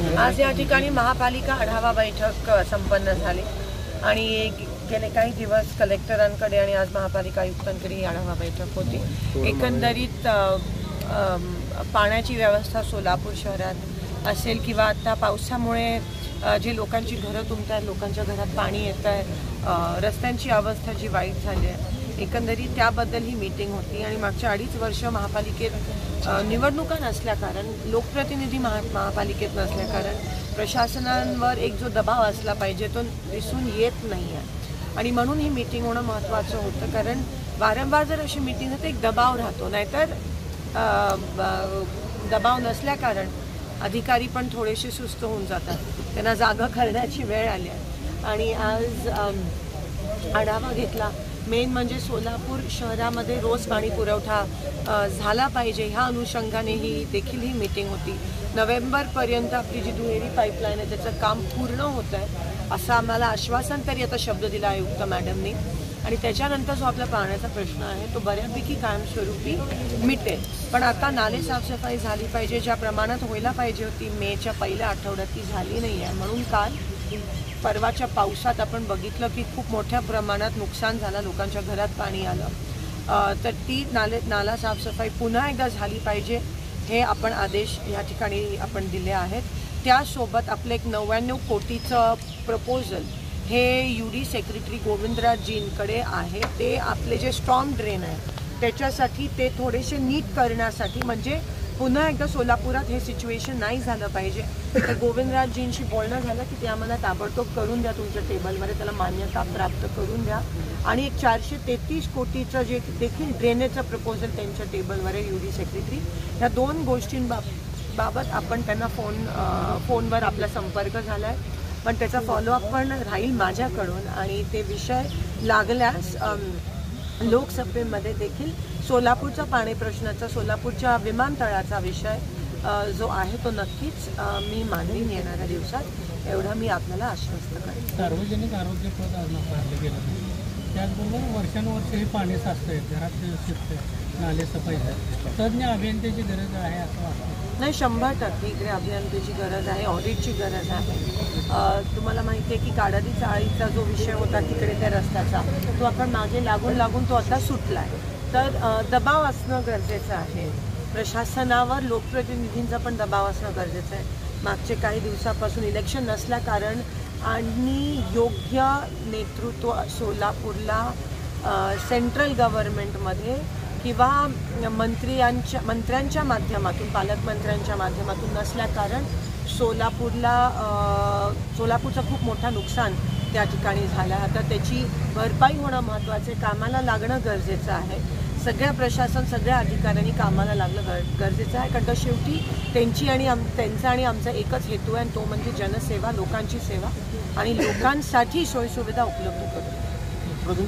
आज या ठिकाणी महापालिका आढावा बैठक संपन्न झाली आणि गेले काही दिवस कलेक्टरांकडे आणि आज महापालिका आयुक्तांकडे ही आढावा बैठक होती। एकंदरीत पाण्याची व्यवस्था सोलापूर शहरात असेल किंवा आता पावसामुळे जे लोकांची घरं तुंबतात, लोकांच्या घरात पाणी येत आहे, रस्त्यांची अवस्था जी वाईट झाली आहे, एकंदरीत त्याबद्दल ही मीटिंग होती। आणि मागच्या 2.5 वर्ष महापालिकेत निवडणुका नसल्या कारण, लोकप्रतिनिधी महापालिकेत नसल्या कारण प्रशासनावर एक जो दबाव असला पाहिजे तो दिसून येत नाही आहे आणि म्हणून ही मीटिंग होणं महत्त्वाचं होतं। कारण वारंवार जर अशी मीटिंग होते एक दबाव राहतो, नाहीतर दबाव नसल्या कारण अधिकारी पण थोडेसे सुस्त होऊन जातात, त्यांना जागा करण्याची वेळ आली आहे। आणि आज आढावा घेतला, मेन म्हणजे सोलापूर शहरामध्ये रोज पाणी पुरवठा झाला पाहिजे ह्या अनुषंगाने देखील ही मीटिंग होती। नोव्हेंबरपर्यंत आपली जी दुहेरी पाईपलाईन आहे त्याचं काम पूर्ण होतं आहे असं आम्हाला आश्वासन तरी आता शब्द दिला आयुक्त मॅडमनी आणि त्याच्यानंतर जो आपला पाण्याचा प्रश्न आहे तो बऱ्यापैकी कायमस्वरूपी मिटेल। पण आता नाले साफसफाई झाली पाहिजे, ज्या प्रमाणात व्हायला पाहिजे होती मेच्या पहिल्या आठवड्यात ती झाली नाही आहे। म्हणून काल परवाच्या पावसात आपण बघितलं की खूप मोठ्या प्रमाणात नुकसान झालं, लोकांच्या घरात पाणी आलं, तर ती नाला साफसफाई पुन्हा एकदा झाली पाहिजे हे आपण आदेश या ठिकाणी आपण दिले आहेत। त्यासोबत आपलं एक 99 कोटीचं प्रपोजल हे UD सेक्रेटरी गोविंदराजजींकडे आहे, ते आपले जे स्टॉर्म ड्रेन आहे त्याच्यासाठी ते थोडेसे नीट करण्यासाठी, म्हणजे पुन्हा एकदा सोलापुरात हे सिच्युएशन नाही झालं पाहिजे। तर गोविंदराजजींशी बोलणं झालं की ते आम्हाला ताबडतोब करून द्या, तुमच्या टेबलवर त्याला मान्यता प्राप्त करून द्या आणि एक 433 कोटीचं जे देखील ड्रेनेजचं प्रपोजल त्यांच्या टेबलवर आहे UD सेक्रेटरी। ह्या 2 गोष्टींबाबत आपण त्यांना फोनवर आपला संपर्क झाला आहे, पण त्याचा फॉलोअप पण राहील माझ्याकडून आणि ते विषय लागल्यास लोकसभेमध्ये देखील सोलापूरचा पाणी प्रश्नाचा, सोलापूरच्या विमानतळाचा विषय जो आहे तो नक्कीच मी मांडीन येणाऱ्या दिवसात, एवढं मी आपल्याला आश्वस्त करेन। सार्वजनिक आरोग्य पद आज नाकारलं गेलं नाही, त्याचबरोबर वर्षानुवर्ष हे पाणी साचतंय, घरात शिरतंय, नाले सफाई तज्ञ अभियंत्याची गरज आहे असं वाटतं? नाही, 100% इकडे अभियंत्याची गरज आहे, ऑडिटची गरज आहे। तुम्हाला माहिती आहे की काडादी चाळीचा जो विषय होता तिकडे त्या रस्त्याचा, तो आपण मागे लागून तो आता सुटला आहे। तर दबाव असणं गरजेचं आहे, प्रशासनावर लोकप्रतिनिधींचा पण दबाव असणं गरजेचं आहे। मागचे काही दिवसापासून इलेक्शन नसल्या कारण आणि योग्य नेतृत्व सोलापूरला सेंट्रल गव्हर्नमेंटमध्ये किंवा मंत्र्यांच्या माध्यमातून, पालकमंत्र्यांच्या माध्यमातून नसल्या कारण सोलापूरचं खूप मोठं नुकसान त्या ठिकाणी झालं। आता त्याची भरपाई होणं महत्त्वाचं आहे, कामाला लागणं गरजेचं आहे। सगळ्या प्रशासन, सगळ्या अधिकाऱ्यांनी कामाला लागणं गरजेचं आहे, कारण शेवटी त्यांचा आणि आमचा एकच हेतू आहे, तो म्हणजे जनसेवा, लोकांची सेवा आणि लोकांसाठी सोयीसुविधा उपलब्ध करणं।